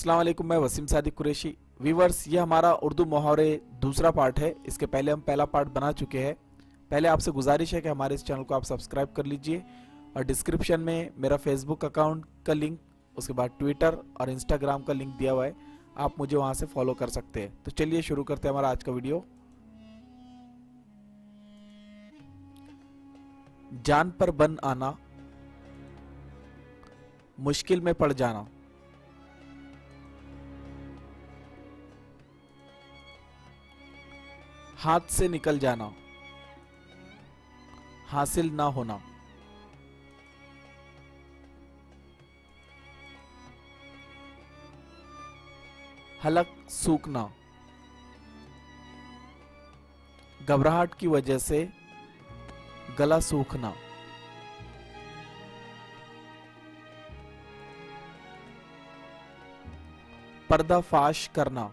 अस्सलाम वालेकुम, मैं वसीम सादिक कुरैशी। व्यूवर्स, ये हमारा उर्दू मुहावरे दूसरा पार्ट है। इसके पहले हम पहला पार्ट बना चुके हैं। पहले आपसे गुजारिश है कि हमारे इस चैनल को आप सब्सक्राइब कर लीजिए और डिस्क्रिप्शन में मेरा फेसबुक अकाउंट का लिंक, उसके बाद ट्विटर और इंस्टाग्राम का लिंक दिया हुआ है, आप मुझे वहाँ से फॉलो कर सकते हैं। तो चलिए शुरू करते हैं हमारा आज का वीडियो। जान पर बन आना, मुश्किल में पड़ जाना। हाथ से निकल जाना, हासिल ना होना। हलक सूखना, घबराहट की वजह से गला सूखना। पर्दाफाश करना,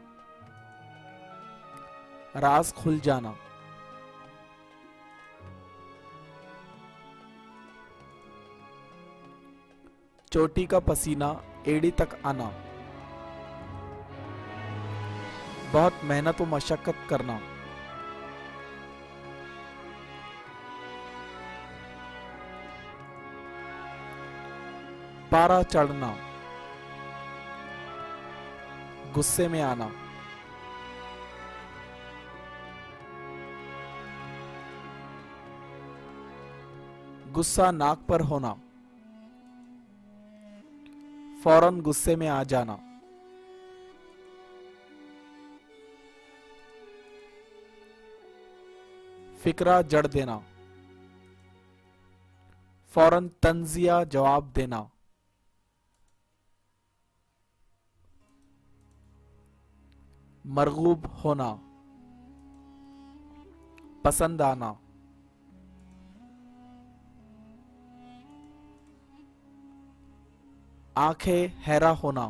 राज खुल जाना। चोटी का पसीना एड़ी तक आना, बहुत मेहनत व मशक्कत करना। पारा चढ़ना, गुस्से में आना। गुस्सा नाक पर होना, फौरन गुस्से में आ जाना। फिक्रा जड़ देना, फौरन तंजिया जवाब देना। मरगूब होना, पसंद आना। आंखें हैरा होना,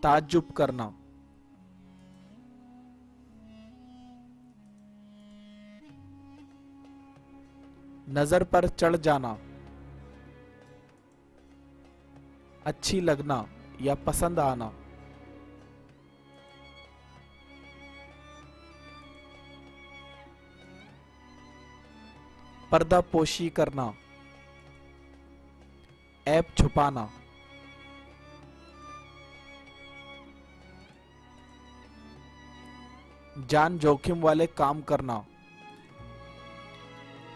ताज्जुब करना। नजर पर चढ़ जाना, अच्छी लगना या पसंद आना। पर्दापोशी करना, ऐब छुपाना। जान जोखिम वाले काम करना,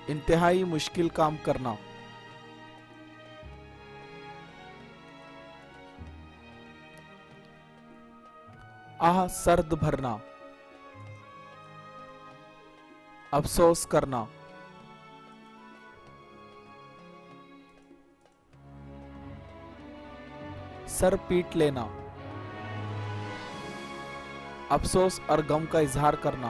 इंतहाई मुश्किल काम करना। आह सर्द भरना, अफसोस करना। सर पीट लेना, अफसोस और गम का इजहार करना।